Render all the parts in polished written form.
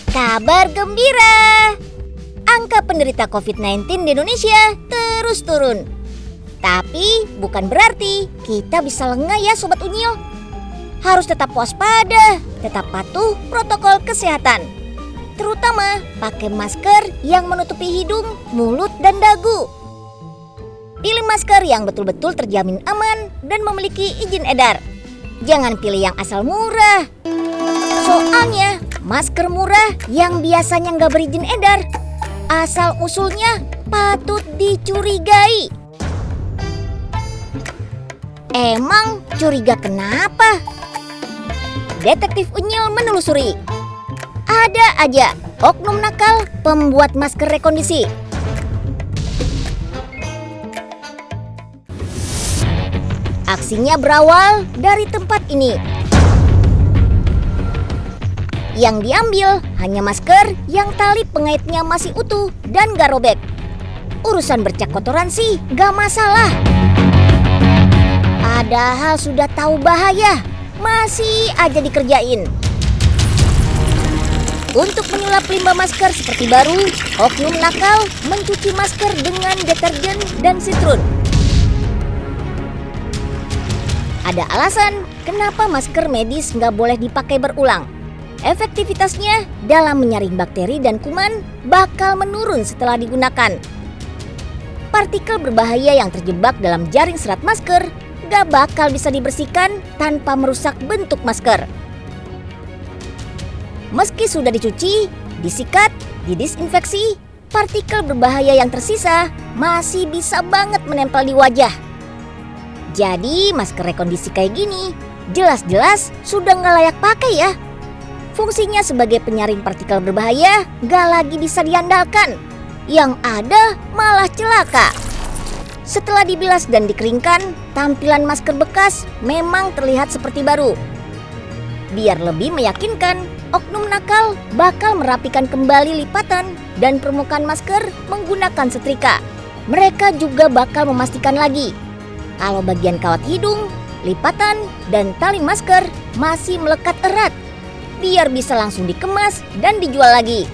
Kabar gembira! Angka penderita COVID-19 di Indonesia terus turun. Tapi bukan berarti kita bisa lengah ya Sobat Unyil. Harus tetap waspada, tetap patuh protokol kesehatan. Terutama pakai masker yang menutupi hidung, mulut, dan dagu. Pilih masker yang betul-betul terjamin aman dan memiliki izin edar. Jangan pilih yang asal murah. Soalnya masker murah yang biasanya nggak berizin edar, asal-usulnya patut dicurigai. Emang curiga kenapa? Detektif Unyil menelusuri. Ada aja oknum nakal pembuat masker rekondisi. Aksinya berawal dari tempat ini. Yang diambil hanya masker yang tali pengaitnya masih utuh dan gak robek. Urusan bercak kotoran sih gak masalah. Padahal sudah tahu bahaya, masih aja dikerjain. Untuk menyulap limbah masker seperti baru, oknum nakal mencuci masker dengan deterjen dan sitron. Ada alasan kenapa masker medis nggak boleh dipakai berulang. Efektivitasnya dalam menyaring bakteri dan kuman bakal menurun setelah digunakan. Partikel berbahaya yang terjebak dalam jaring serat masker gak bakal bisa dibersihkan tanpa merusak bentuk masker. Meski sudah dicuci, disikat, didisinfeksi, partikel berbahaya yang tersisa masih bisa banget menempel di wajah. Jadi masker rekondisi kayak gini jelas-jelas sudah gak layak pakai ya. Fungsinya sebagai penyaring partikel berbahaya gak lagi bisa diandalkan. Yang ada malah celaka. Setelah dibilas dan dikeringkan, tampilan masker bekas memang terlihat seperti baru. Biar lebih meyakinkan, oknum nakal bakal merapikan kembali lipatan dan permukaan masker menggunakan setrika. Mereka juga bakal memastikan lagi kalau bagian kawat hidung, lipatan, dan tali masker masih melekat erat, biar bisa langsung dikemas dan dijual lagi.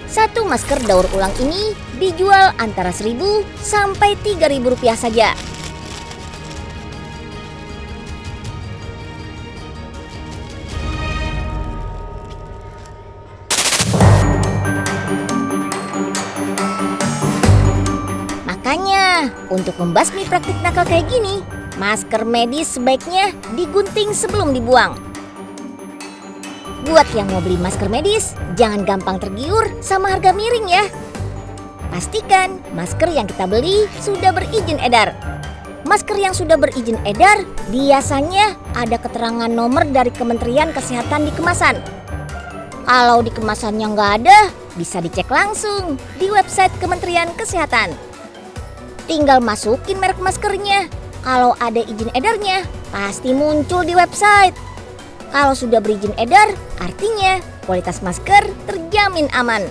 Satu masker daur ulang ini dijual antara Rp1.000 sampai Rp3.000 saja. Makanya, untuk membasmi praktik nakal kayak gini, masker medis sebaiknya digunting sebelum dibuang. Buat yang mau beli masker medis, jangan gampang tergiur sama harga miring ya. Pastikan masker yang kita beli sudah berizin edar. Masker yang sudah berizin edar biasanya ada keterangan nomor dari Kementerian Kesehatan di kemasan. Kalau di kemasannya nggak ada, bisa dicek langsung di website Kementerian Kesehatan. Tinggal masukin merek maskernya. Kalau ada izin edarnya, pasti muncul di website. Kalau sudah berizin edar, artinya kualitas masker terjamin aman.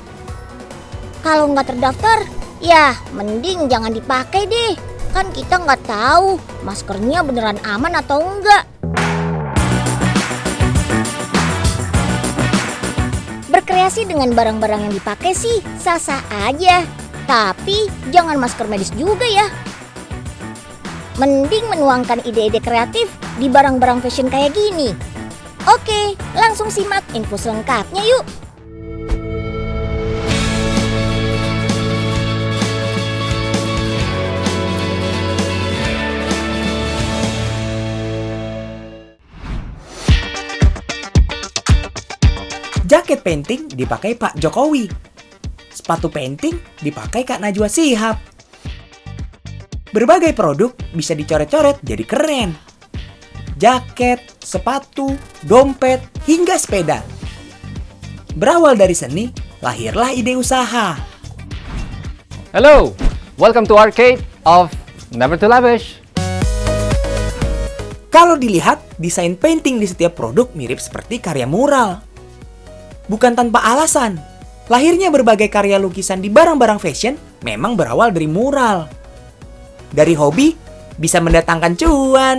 Kalau nggak terdaftar, ya mending jangan dipakai deh. Kan kita nggak tahu maskernya beneran aman atau enggak. Berkreasi dengan barang-barang yang dipakai sih sah-sah aja. Tapi jangan masker medis juga ya. Mending menuangkan ide-ide kreatif di barang-barang fashion kayak gini. Oke, langsung simak info selengkapnya yuk. Jaket painting dipakai Pak Jokowi. Sepatu painting dipakai Kak Najwa Shihab. Berbagai produk bisa dicoret-coret jadi keren. Jaket, sepatu, dompet, hingga sepeda. Berawal dari seni, lahirlah ide usaha. Hello, welcome to Arcade of Never Too Lavish. Kalau dilihat, desain painting di setiap produk mirip seperti karya mural. Bukan tanpa alasan, lahirnya berbagai karya lukisan di barang-barang fashion memang berawal dari mural. Dari hobi, bisa mendatangkan cuan.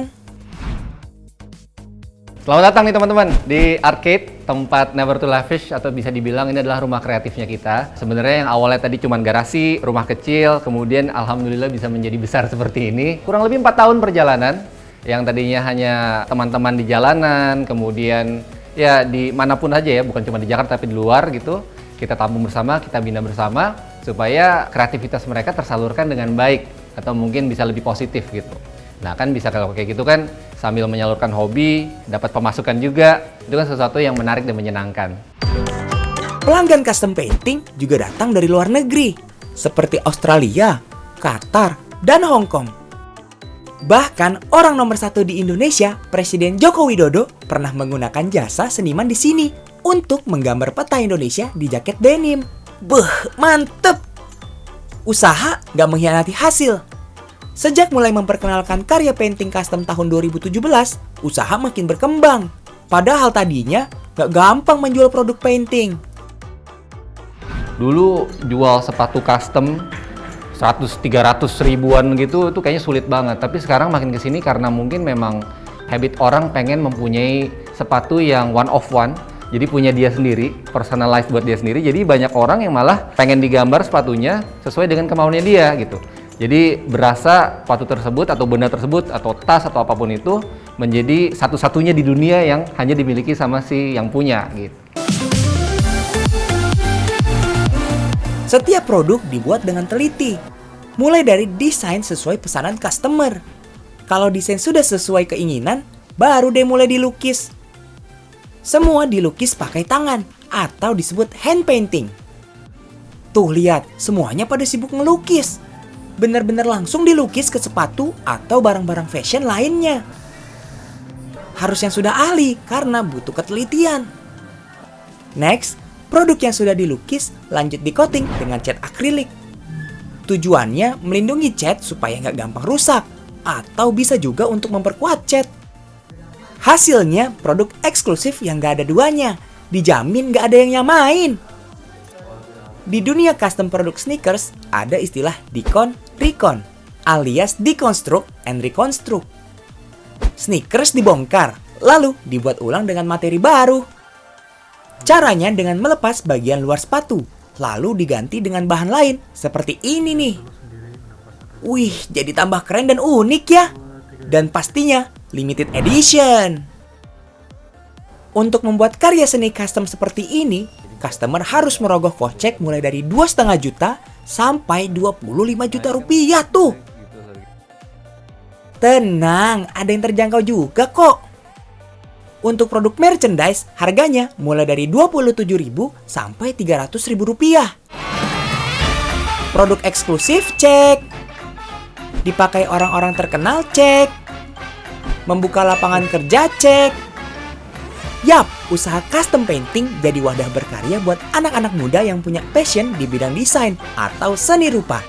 Selamat datang nih teman-teman di Arcade tempat Never to Lavish atau bisa dibilang ini adalah rumah kreatifnya kita. Sebenarnya yang awalnya tadi cuma garasi, rumah kecil, kemudian alhamdulillah bisa menjadi besar seperti ini. Kurang lebih 4 tahun perjalanan, yang tadinya hanya teman-teman di jalanan, kemudian ya di manapun aja ya, bukan cuma di Jakarta tapi di luar gitu. Kita tabung bersama, kita bina bersama, supaya kreativitas mereka tersalurkan dengan baik atau mungkin bisa lebih positif gitu. Nah kan bisa kalau kayak gitu kan sambil menyalurkan hobi, dapat pemasukan juga, itu kan sesuatu yang menarik dan menyenangkan. Pelanggan custom painting juga datang dari luar negeri, seperti Australia, Qatar, dan Hong Kong. Bahkan orang nomor 1 di Indonesia, Presiden Joko Widodo, pernah menggunakan jasa seniman di sini untuk menggambar peta Indonesia di jaket denim. Beuh, mantep! Usaha nggak mengkhianati hasil. Sejak mulai memperkenalkan karya painting custom tahun 2017, usaha makin berkembang. Padahal tadinya nggak gampang menjual produk painting. Dulu jual sepatu custom 100-300 ribuan gitu, itu kayaknya sulit banget. Tapi sekarang makin kesini karena mungkin memang habit orang pengen mempunyai sepatu yang one of one. Jadi punya dia sendiri, personalized buat dia sendiri. Jadi banyak orang yang malah pengen digambar sepatunya sesuai dengan kemauannya dia gitu. Jadi berasa sepatu tersebut atau benda tersebut atau tas atau apapun itu menjadi satu-satunya di dunia yang hanya dimiliki sama si yang punya gitu. Setiap produk dibuat dengan teliti, mulai dari desain sesuai pesanan customer. Kalau desain sudah sesuai keinginan, baru deh mulai dilukis. Semua dilukis pakai tangan atau disebut hand painting. Tuh lihat, semuanya pada sibuk ngelukis. Benar-benar langsung dilukis ke sepatu atau barang-barang fashion lainnya. Harus yang sudah ahli karena butuh ketelitian. Next, produk yang sudah dilukis lanjut di coating dengan cat akrilik. Tujuannya melindungi cat supaya nggak gampang rusak, atau bisa juga untuk memperkuat cat. Hasilnya produk eksklusif yang nggak ada duanya, dijamin nggak ada yang nyamain. Di dunia custom produk sneakers, ada istilah decon, recon, alias deconstruct and reconstruct. Sneakers dibongkar, lalu dibuat ulang dengan materi baru. Caranya dengan melepas bagian luar sepatu, lalu diganti dengan bahan lain, seperti ini nih. Wih, jadi tambah keren dan unik ya. Dan pastinya, limited edition. Untuk membuat karya seni custom seperti ini, customer harus merogoh kocek mulai dari 2,5 juta sampai 25 juta rupiah tuh. Tenang, ada yang terjangkau juga kok. Untuk produk merchandise, harganya mulai dari 27.000 sampai 300.000 rupiah. Produk eksklusif, cek. Dipakai orang-orang terkenal, cek. Membuka lapangan kerja, cek. Yap, usaha custom painting jadi wadah berkarya buat anak-anak muda yang punya passion di bidang desain atau seni rupa.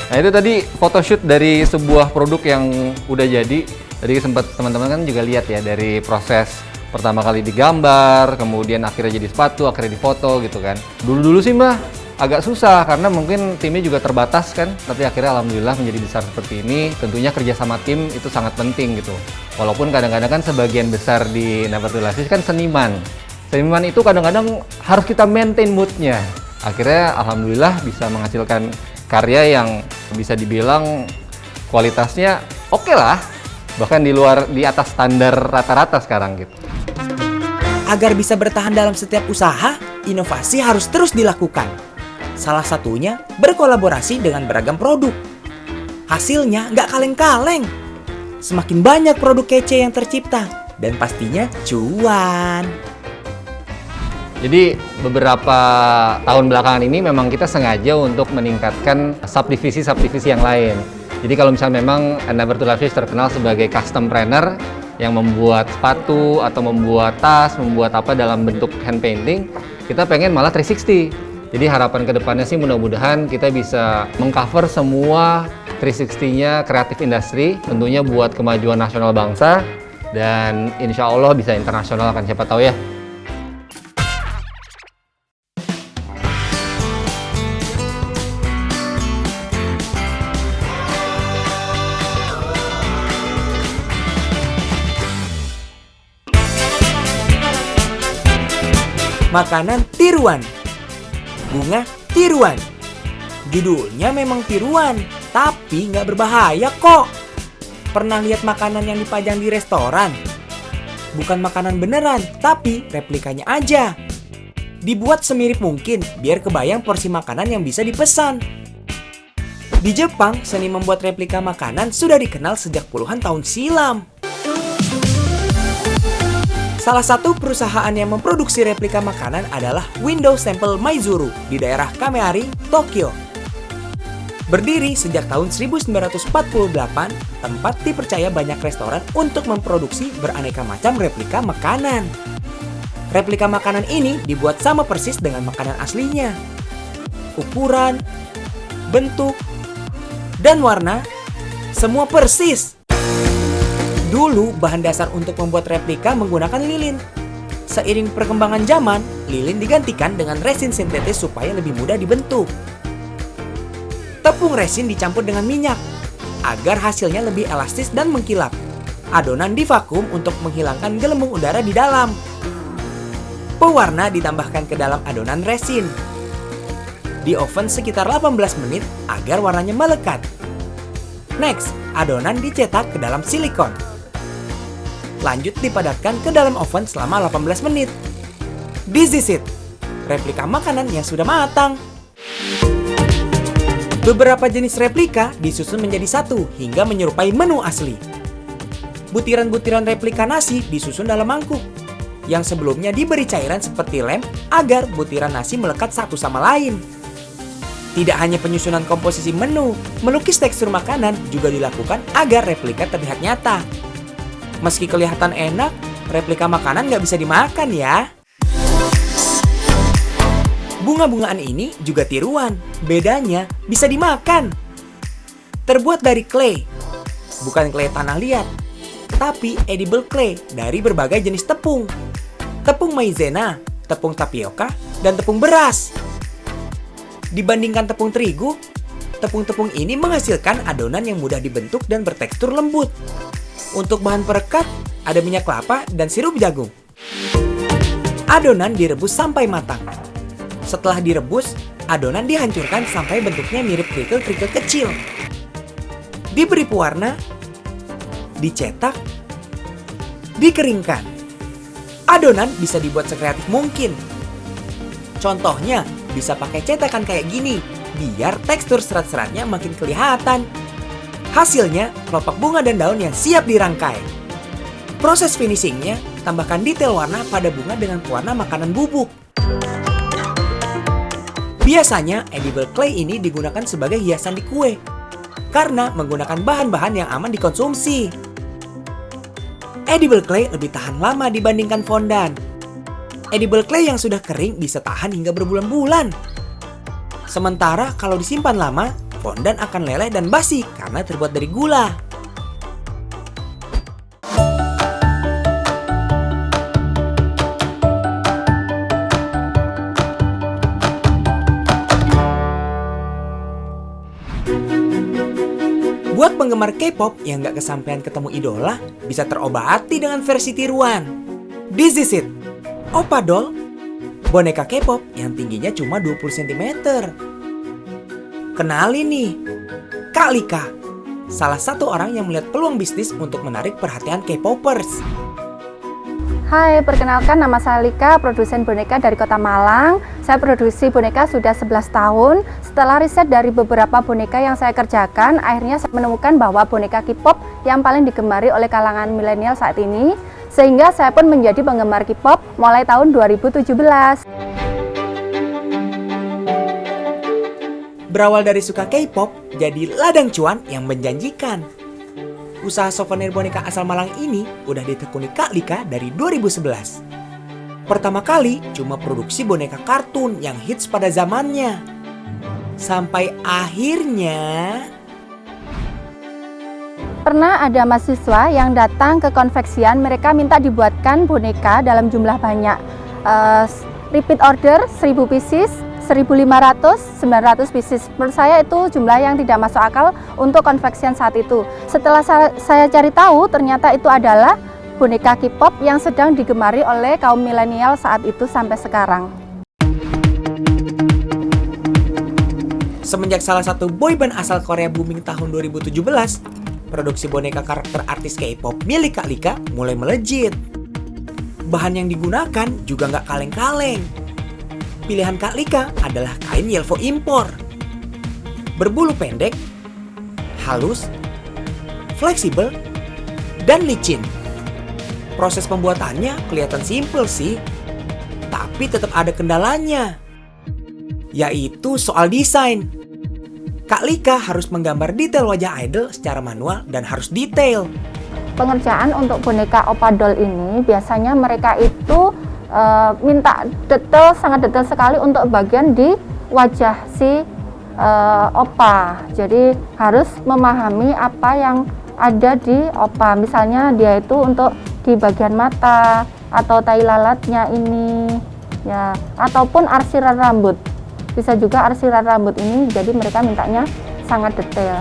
Nah itu tadi photoshoot dari sebuah produk yang udah jadi. Tadi sempat teman-teman kan juga lihat ya dari proses pertama kali digambar, kemudian akhirnya jadi sepatu, akhirnya difoto gitu kan. Dulu-dulu sih mah agak susah karena mungkin timnya juga terbatas kan, tapi akhirnya alhamdulillah menjadi besar seperti ini. Tentunya kerja sama tim itu sangat penting gitu. Walaupun kadang-kadang kan sebagian besar di Never to Lavish kan seniman. Seniman itu kadang-kadang harus kita maintain moodnya. Akhirnya alhamdulillah bisa menghasilkan karya yang bisa dibilang kualitasnya oke lah. Bahkan di atas standar rata-rata sekarang gitu. Agar bisa bertahan dalam setiap usaha, inovasi harus terus dilakukan. Salah satunya berkolaborasi dengan beragam produk. Hasilnya nggak kaleng-kaleng. Semakin banyak produk kece yang tercipta, dan pastinya cuan. Jadi beberapa tahun belakangan ini memang kita sengaja untuk meningkatkan subdivisi-subdivisi yang lain. Jadi kalau misalnya memang Never to Lavish terkenal sebagai custom planner yang membuat sepatu atau membuat tas, membuat apa dalam bentuk hand painting, kita pengen malah 360. Jadi harapan kedepannya sih mudah-mudahan kita bisa mengcover semua 360-nya kreatif industri, tentunya buat kemajuan nasional bangsa, dan insya Allah bisa internasional kan siapa tahu ya. Makanan tiruan. Bunga tiruan. Judulnya memang tiruan, tapi nggak berbahaya kok. Pernah lihat makanan yang dipajang di restoran? Bukan makanan beneran, tapi replikanya aja. Dibuat semirip mungkin, biar kebayang porsi makanan yang bisa dipesan. Di Jepang, seni membuat replika makanan sudah dikenal sejak puluhan tahun silam. Salah satu perusahaan yang memproduksi replika makanan adalah Windows Temple Maizuru di daerah Kamehari, Tokyo. Berdiri sejak tahun 1948, tempat dipercaya banyak restoran untuk memproduksi beraneka macam replika makanan. Replika makanan ini dibuat sama persis dengan makanan aslinya. Ukuran, bentuk, dan warna, semua persis. Dulu, bahan dasar untuk membuat replika menggunakan lilin. Seiring perkembangan zaman, lilin digantikan dengan resin sintetis supaya lebih mudah dibentuk. Tepung resin dicampur dengan minyak, agar hasilnya lebih elastis dan mengkilap. Adonan divakum untuk menghilangkan gelembung udara di dalam. Pewarna ditambahkan ke dalam adonan resin. Di oven sekitar 18 menit agar warnanya melekat. Next, adonan dicetak ke dalam silikon. Lanjut dipadatkan ke dalam oven selama 18 menit. This is it, replika makanan yang sudah matang. Beberapa jenis replika disusun menjadi satu hingga menyerupai menu asli. Butiran-butiran replika nasi disusun dalam mangkuk, yang sebelumnya diberi cairan seperti lem agar butiran nasi melekat satu sama lain. Tidak hanya penyusunan komposisi menu, melukis tekstur makanan juga dilakukan agar replika terlihat nyata. Meski kelihatan enak, replika makanan nggak bisa dimakan ya. Bunga-bungaan ini juga tiruan, bedanya bisa dimakan. Terbuat dari clay, bukan clay tanah liat, tapi edible clay dari berbagai jenis tepung. Tepung maizena, tepung tapioka, dan tepung beras. Dibandingkan tepung terigu, tepung-tepung ini menghasilkan adonan yang mudah dibentuk dan bertekstur lembut. Untuk bahan perekat, ada minyak kelapa dan sirup jagung. Adonan direbus sampai matang. Setelah direbus, adonan dihancurkan sampai bentuknya mirip kerikil-kerikil kecil. Diberi pewarna, dicetak, dikeringkan. Adonan bisa dibuat sekreatif mungkin. Contohnya, bisa pakai cetakan kayak gini, biar tekstur serat-seratnya makin kelihatan. Hasilnya, kelopak bunga dan daun yang siap dirangkai. Proses finishingnya, tambahkan detail warna pada bunga dengan pewarna makanan bubuk. Biasanya, edible clay ini digunakan sebagai hiasan di kue, karena menggunakan bahan-bahan yang aman dikonsumsi. Edible clay lebih tahan lama dibandingkan fondan. Edible clay yang sudah kering bisa tahan hingga berbulan-bulan. Sementara kalau disimpan lama, fondan akan leleh dan basi karena terbuat dari gula. Buat penggemar K-pop yang gak kesampaian ketemu idola, bisa terobati dengan versi tiruan. This is it, Oppa Doll, boneka K-pop yang tingginya cuma 20 cm. Kenalin nih, Kak Lika, salah satu orang yang melihat peluang bisnis untuk menarik perhatian K-popers. Hai, perkenalkan nama saya Lika, produsen boneka dari Kota Malang. Saya produksi boneka sudah 11 tahun. Setelah riset dari beberapa boneka yang saya kerjakan, akhirnya saya menemukan bahwa boneka K-pop yang paling digemari oleh kalangan milenial saat ini. Sehingga saya pun menjadi penggemar K-pop mulai tahun 2017. Berawal dari suka K-pop, jadi ladang cuan yang menjanjikan. Usaha souvenir boneka asal Malang ini udah ditekuni Kak Lika dari 2011. Pertama kali cuma produksi boneka kartun yang hits pada zamannya. Sampai akhirnya Pernah ada mahasiswa yang datang ke konveksian, mereka minta dibuatkan boneka dalam jumlah banyak. Repeat order 1000 pieces, 1.500, 900 pieces. Menurut saya itu jumlah yang tidak masuk akal untuk konveksian saat itu. Setelah saya cari tahu, ternyata itu adalah boneka K-pop yang sedang digemari oleh kaum milenial saat itu sampai sekarang. Semenjak salah satu boyband asal Korea booming tahun 2017, produksi boneka karakter artis K-pop milik Kak Lika mulai melejit. Bahan yang digunakan juga nggak kaleng-kaleng. Pilihan Kak Lika adalah kain Yelvo impor. Berbulu pendek, halus, fleksibel, dan licin. Proses pembuatannya kelihatan simpel sih, tapi tetap ada kendalanya, yaitu soal desain. Kak Lika harus menggambar detail wajah idol secara manual dan harus detail. Pengerjaan untuk boneka opadol ini biasanya mereka itu minta detail, sangat detail sekali untuk bagian di wajah si opa. Jadi harus memahami apa yang ada di opa. Misalnya dia itu untuk di bagian mata atau tai lalatnya ini, ya, ataupun arsiran rambut. Bisa juga arsiran rambut ini, jadi mereka mintanya sangat detail.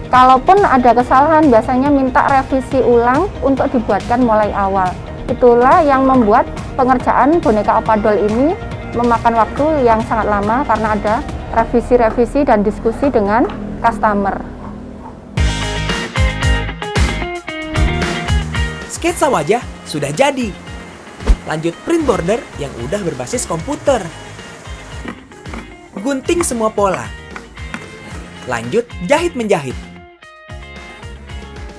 Kalaupun ada kesalahan, biasanya minta revisi ulang untuk dibuatkan mulai awal. Itulah yang membuat pengerjaan boneka opadol ini memakan waktu yang sangat lama karena ada revisi-revisi dan diskusi dengan customer. Sketsa wajah sudah jadi. Lanjut print border yang udah berbasis komputer. Gunting semua pola. Lanjut jahit menjahit.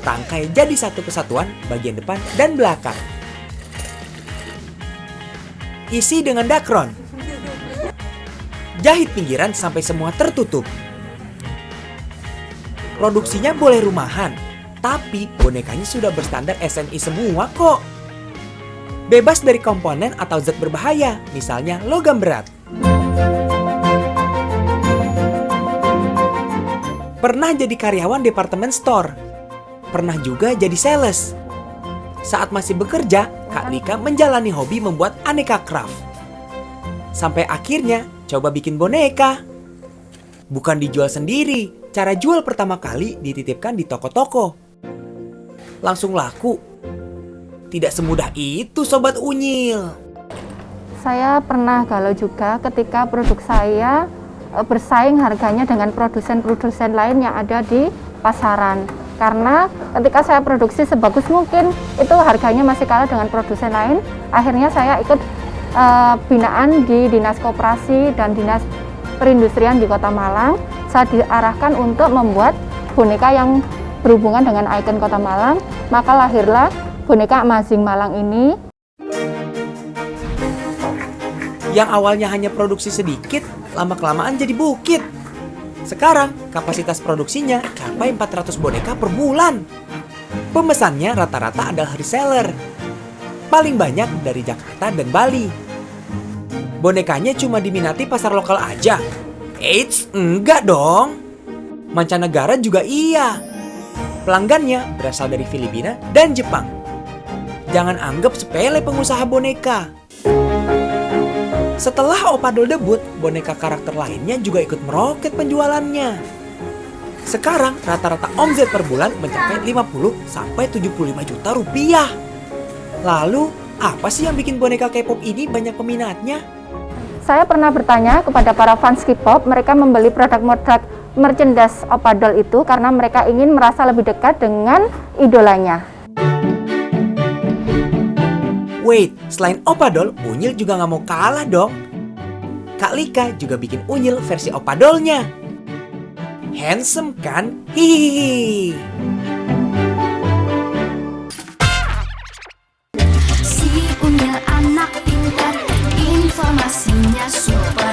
Tangkai jadi satu kesatuan bagian depan dan belakang. Isi dengan dakron. Jahit pinggiran sampai semua tertutup. Produksinya boleh rumahan, tapi bonekanya sudah berstandar SNI semua kok. Bebas dari komponen atau zat berbahaya, misalnya logam berat. Pernah jadi karyawan departemen store. Pernah juga jadi sales. Saat masih bekerja, Kak Lika menjalani hobi membuat aneka craft. Sampai akhirnya coba bikin boneka. Bukan dijual sendiri, cara jual pertama kali dititipkan di toko-toko. Langsung laku. Tidak semudah itu Sobat Unyil. Saya pernah galau juga ketika produk saya bersaing harganya dengan produsen-produsen lain yang ada di pasaran. Karena ketika saya produksi sebagus mungkin, itu harganya masih kalah dengan produsen lain. Akhirnya saya ikut binaan di Dinas Koperasi dan Dinas Perindustrian di Kota Malang. Saya diarahkan untuk membuat boneka yang berhubungan dengan ikon Kota Malang. Maka lahirlah boneka Amazing Malang ini. Yang awalnya hanya produksi sedikit, lama-kelamaan jadi bukit. Sekarang, kapasitas produksinya capai 400 boneka per bulan. Pemesannya rata-rata adalah reseller. Paling banyak dari Jakarta dan Bali. Bonekanya cuma diminati pasar lokal aja. Eits, enggak dong. Mancanegara juga iya. Pelanggannya berasal dari Filipina dan Jepang. Jangan anggap sepele pengusaha boneka. Setelah opadol debut, boneka karakter lainnya juga ikut meroket penjualannya. Sekarang rata-rata omzet per bulan mencapai 50 sampai 75 juta rupiah. Lalu, apa sih yang bikin boneka K-pop ini banyak peminatnya? Saya pernah bertanya kepada para fans K-pop, mereka membeli produk-produk merchandise opadol itu karena mereka ingin merasa lebih dekat dengan idolanya. Wait, selain opadol, Unyil juga nggak mau kalah dong. Kak Lika juga bikin Unyil versi opadolnya. Handsome kan? Hihihi. Si Unyil anak pintar, informasinya super.